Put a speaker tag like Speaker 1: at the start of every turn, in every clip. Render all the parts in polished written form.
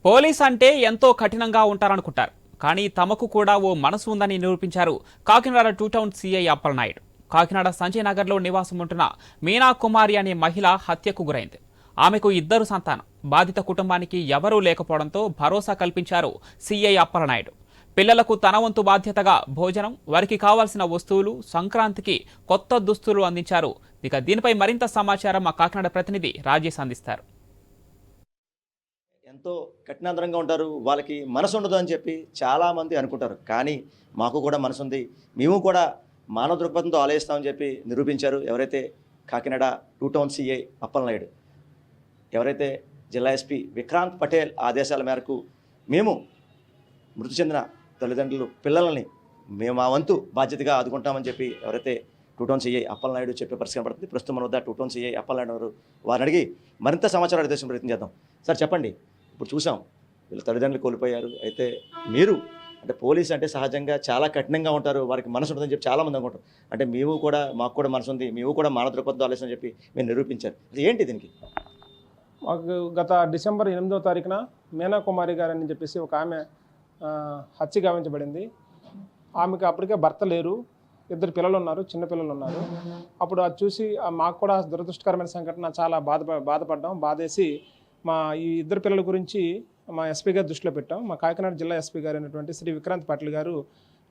Speaker 1: Police అంటే ఎంతో కఠినంగా ఉంటారనుకుంటారు. కానీ తమకు కూడా ఓ మనసు ఉందని నిరూపించారు Kakinada two town CI Appalanaidu. Kakinada Sanjay నగర్లో నివాసం ఉంటున్న మీనా కుమారి అనే మహిళ హత్యకు గురైంది. ఆమెకు 2 సంతానం. బాధిత కుటుంబానికి ఎవరూ లేకపోవడంతో భరోసా కల్పించారు సిఐ అప్పలనాయుడు. పిల్లలకు తన వంతు బాధ్యతగా భోజనం, వారికి కావాల్సిన వస్తువులు, సంక్రాంతికి కొత్త దుస్తులు అందించారు. ఇక దీనిపై మరింత సమాచారం మా కాకినాడ ప్రతినిధి రాజేష్ అందిస్తారు.
Speaker 2: ఎంతో కఠినాంతరంగా ఉంటారు, వాళ్ళకి మనసు ఉండదు అని చెప్పి చాలామంది అనుకుంటారు. కానీ మాకు కూడా మనసు ఉంది, మేము కూడా మానవ దృక్పథంతో ఆలోచిస్తామని చెప్పి నిరూపించారు ఎవరైతే Kakinada two town CI Appalanaidu. ఎవరైతే జిల్లా ఎస్పీ విక్రాంత్ పటేల్ ఆదేశాల మేరకు మేము మృతి చెందిన తల్లిదండ్రులు పిల్లలని మేము మా వంతు బాధ్యతగా ఆదుకుంటామని చెప్పి ఎవరైతే టూ టౌన్ సిఐ అప్పలనాయుడు చెప్పే పరిస్థితి కనబడుతుంది. ప్రస్తుతం మన వద్ద టూ టౌన్ సిఐ అప్పలనాయుడు వారిని అడిగి మరింత సమాచారం అడిగే ప్రయత్నం చేద్దాం. సార్ చెప్పండి, ఇప్పుడు చూసాం వీళ్ళ తల్లిదండ్రులు కోల్పోయారు. అయితే మీరు అంటే పోలీస్ అంటే సహజంగా చాలా కఠినంగా ఉంటారు, వారికి మనసు ఉంటుందని చెప్పి చాలామంది అనుకుంటారు. అంటే మేము కూడా మాకు కూడా మనసు ఉంది, మేము కూడా మానవ దృక్పథంతో ఆలోచన చెప్పి మేము నిరూపించారు. అది ఏంటి దీనికి?
Speaker 3: మాకు గత డిసెంబర్ 8వ తారీఖున మీనా కుమారి గారు అని చెప్పేసి ఒక ఆమె హత్య గావించబడింది. ఆమెకు అప్పటికే భర్త లేరు, 2 పిల్లలు ఉన్నారు, చిన్న పిల్లలు ఉన్నారు. అప్పుడు అది చూసి మాకు కూడా దురదృష్టకరమైన సంఘటన, చాలా బాధపడ్డాం. బాధేసి మా ఈ 2 పిల్లల గురించి మా ఎస్పీ గారి దృష్టిలో పెట్టాం. మా కాకినాడ జిల్లా ఎస్పీ గారు అయినటువంటి శ్రీ విక్రాంత్ పటేల్ గారు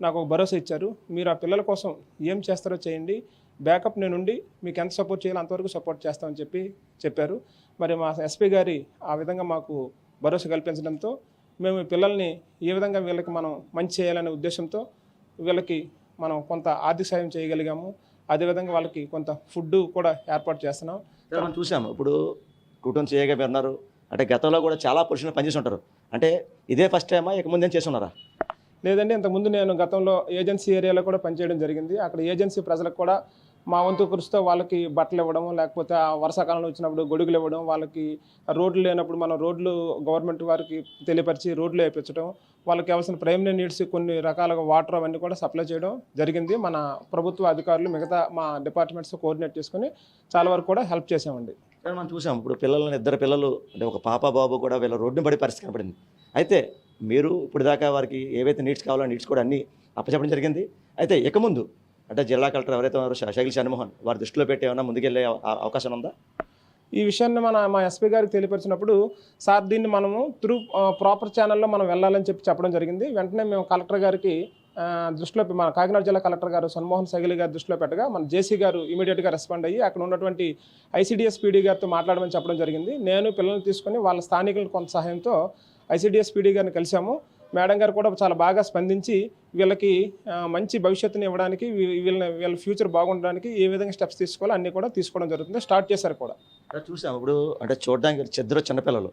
Speaker 3: నాకు ఒక భరోసా ఇచ్చారు. మీరు ఆ పిల్లల కోసం ఏం చేస్తారో చేయండి, బ్యాకప్ నేనుండి మీకు ఎంత సపోర్ట్ చేయాలో అంతవరకు సపోర్ట్ చేస్తామని చెప్పారు. మరి మా ఎస్పీ గారి ఆ విధంగా మాకు భరోసా కల్పించడంతో మేము ఈ పిల్లల్ని ఏ విధంగా వీళ్ళకి మనం మంచి చేయాలనే ఉద్దేశంతో వీళ్ళకి మనం కొంత ఆర్థిక సాయం చేయగలిగాము. అదేవిధంగా వాళ్ళకి కొంత ఫుడ్ కూడా ఏర్పాటు చేస్తున్నాం.
Speaker 2: మనం చూసాము ఇప్పుడు టూ టౌన్ సిఐగా మీరు ఉన్నారు, అంటే గతంలో కూడా చాలా పురుషులు పనిచేసి ఉంటారు. అంటే ఇదే ఫస్ట్ టైమా, ఇక ముందేం చేస్తున్నారా?
Speaker 3: లేదండి, ఇంతకుముందు నేను గతంలో ఏజెన్సీ ఏరియాలో కూడా పనిచేయడం జరిగింది. అక్కడ ఏజెన్సీ ప్రజలకు కూడా మా వంతు కృషితో వాళ్ళకి బట్టలు ఇవ్వడం, లేకపోతే ఆ వర్షాకాలంలో వచ్చినప్పుడు గొడుగులు ఇవ్వడం, వాళ్ళకి రోడ్లు లేనప్పుడు మనం రోడ్లు గవర్నమెంట్ వారికి తెలియపరిచి రోడ్లు వేయించడం, వాళ్ళకి కావాల్సిన ప్రైమరీ నీడ్స్ కొన్ని రకాలుగా వాటర్ అవన్నీ కూడా సప్లై చేయడం జరిగింది. మన ప్రభుత్వ అధికారులు మిగతా మా డిపార్ట్మెంట్స్ కోఆర్డినేట్ చేసుకుని చాలా వరకు కూడా హెల్ప్ చేసామండి.
Speaker 2: మనం చూసాం ఇప్పుడు పిల్లలని 2 పిల్లలు, అంటే ఒక పాప బాబు కూడా వీళ్ళ రోడ్డుని పడే పరిస్థితి కనపడింది. అయితే మీరు ఇప్పుడు దాకా వారికి ఏవైతే నీడ్స్ కావాలో నీడ్స్ కూడా అన్నీ అప్పచెప్పడం జరిగింది. అయితే ఇక ముందు అంటే జిల్లా కలెక్టర్ ఎవరైతే ఉన్నారో షగిల్ షణ్మోహన్ వారి దృష్టిలో పెట్టి ఏమైనా ముందుకెళ్ళే అవకాశం ఉందా?
Speaker 3: ఈ విషయాన్ని మా ఎస్పీ గారికి తెలియపరిచినప్పుడు, సార్ దీన్ని మనము త్రూ ప్రాపర్ ఛానల్లో మనం వెళ్ళాలని చెప్పడం జరిగింది. వెంటనే మేము కలెక్టర్ గారికి దృష్టిలో, మన కాకినాడ జిల్లా కలెక్టర్ గారు షణ్మోహన్ సగిలి గారి దృష్టిలో పెట్టగా మన జేసీ గారు ఇమీడియట్గా రెస్పాండ్ అయ్యి అక్కడ ఉన్నటువంటి ఐసీడీఎస్ పీడీ గారితో మాట్లాడమని చెప్పడం జరిగింది. నేను పిల్లల్ని తీసుకొని వాళ్ళ స్థానికుల కొంత సహాయంతో ఐసీడీఎస్ పీడీ గారిని కలిసాము. మేడం గారు కూడా చాలా బాగా స్పందించి వీళ్ళకి మంచి భవిష్యత్తుని ఇవ్వడానికి, వీళ్ళ ఫ్యూచర్ బాగుండడానికి ఏ విధంగా స్టెప్స్ తీసుకోవాలో అన్నీ కూడా తీసుకోవడం జరుగుతుంది. స్టార్ట్ చేశారు కూడా.
Speaker 2: చూసాం ఇప్పుడు అంటే చూడడానికి చిన్నపిల్లలు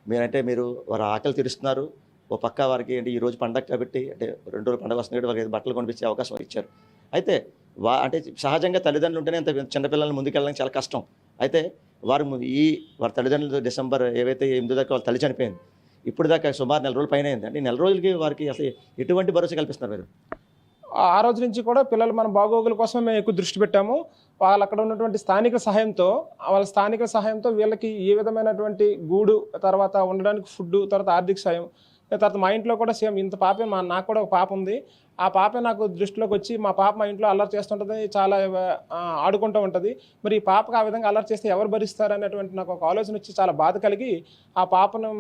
Speaker 2: మీరంటే మీరు వారి ఆకలి తీరుస్తున్నారు. ఓ పక్క వారికి అంటే ఈరోజు పండగ కాబట్టి, అంటే 2 రోజులు పండగ వస్తుంది కాబట్టి వారికి బట్టలు కొనిపించే అవకాశం ఇచ్చారు. అయితే అంటే సహజంగా తల్లిదండ్రులు ఉంటేనే అంత చిన్నపిల్లల్ని ముందుకెళ్ళడానికి చాలా కష్టం. అయితే వారి తల్లిదండ్రులు డిసెంబర్ ఏవైతే 8 దాకా వాళ్ళ తల్లి చనిపోయింది, ఇప్పుడు దాకా సుమారు 4 రోజులు పైన అయింది. అంటే 4 రోజులకి వారికి అసలు ఎటువంటి భరోసా కల్పిస్తున్నారు మీరు?
Speaker 3: ఆ రోజు నుంచి కూడా పిల్లలు మన బాగోగుల కోసం మేము ఎక్కువ దృష్టి పెట్టాము. వాళ్ళు అక్కడ ఉన్నటువంటి స్థానికుల సహాయంతో వీళ్ళకి ఏ విధమైనటువంటి గూడు, తర్వాత ఉండడానికి ఫుడ్, తర్వాత ఆర్థిక సాయం, తర్వాత మా ఇంట్లో కూడా సేమ్ ఇంత పాపే, నాకు కూడా ఒక పాప ఉంది. ఆ పాపే నాకు దృష్టిలోకి వచ్చి, మా పాప మా ఇంట్లో అల్లరి చేస్తుంటుంది, చాలా ఆడుకుంటూ ఉంటుంది. మరి ఈ పాపకు ఆ విధంగా అల్లరి చేస్తే ఎవరు భరిస్తారు అనేటువంటి నాకు ఒక ఆలోచన వచ్చి చాలా బాధ కలిగి ఆ పాపను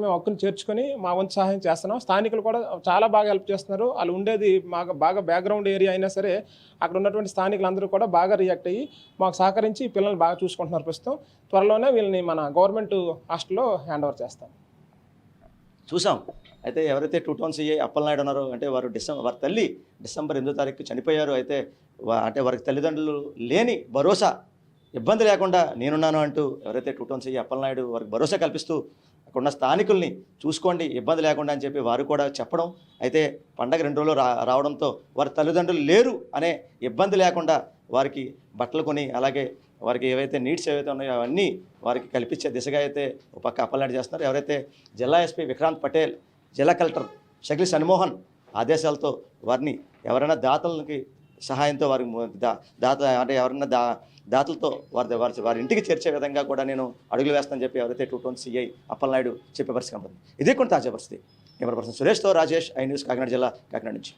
Speaker 3: మేము హక్కును చేర్చుకొని మా వంతు సహాయం చేస్తున్నాం. స్థానికులు కూడా చాలా బాగా హెల్ప్ చేస్తున్నారు. వాళ్ళు ఉండేది మాకు బాగా బ్యాక్గ్రౌండ్ ఏరియా అయినా సరే అక్కడ ఉన్నటువంటి స్థానికులందరూ కూడా బాగా రియాక్ట్ అయ్యి మాకు సహకరించి పిల్లల్ని బాగా చూసుకుంటున్నారు. ప్రస్తుతం త్వరలోనే వీళ్ళని మన గవర్నమెంట్ హాస్టల్లో హ్యాండ్ ఓవర్ చేస్తాం.
Speaker 2: చూసాం. అయితే ఎవరైతే టూ టౌన్ సిఐ అప్పలనాయుడు ఉన్నారో, అంటే వారి తల్లి డిసెంబర్ 8వ తారీఖు చనిపోయారు. అయితే అంటే వారికి తల్లిదండ్రులు లేని భరోసా, ఇబ్బంది లేకుండా నేనున్నాను అంటూ ఎవరైతే టూ టౌన్ సిఐ అప్పలనాయుడు వారికి భరోసా కల్పిస్తూ అక్కడ ఉన్న స్థానికుల్ని చూసుకోండి, ఇబ్బంది లేకుండా అని చెప్పి వారు కూడా చెప్పడం. అయితే పండగ 2 రోజులు రావడంతో వారి తల్లిదండ్రులు లేరు అనే ఇబ్బంది లేకుండా వారికి బట్టలు కొని, అలాగే వారికి ఏవైతే నీడ్స్ ఏవైతే ఉన్నాయో అవన్నీ వారికి కల్పించే దిశగా అయితే ఒక పక్క అప్పలనాయుడు చేస్తున్నారు. ఎవరైతే జిల్లా ఎస్పీ విక్రాంత్ పటేల్, జిల్లా కలెక్టర్ షగిల్ షణ్మోహన్ ఆదేశాలతో వారిని ఎవరైనా దాతలకి సహాయంతో వారికి దాత అంటే ఎవరైనా దాతలతో వారి ఇంటికి చేర్చే విధంగా కూడా నేను అడుగులు వేస్తానని చెప్పి ఎవరైతే 2 టౌన్ సిఐ అప్పలనాయుడు చెప్పే పరిస్థితి ఉంటుంది. ఇదే కొన్ని తాజా పరిస్థితి. కెమెరా పర్సన్ సురేష్తో రాజేష్, ఐ న్యూస్, కాకినాడ జిల్లా, కాకినాడ నుంచి.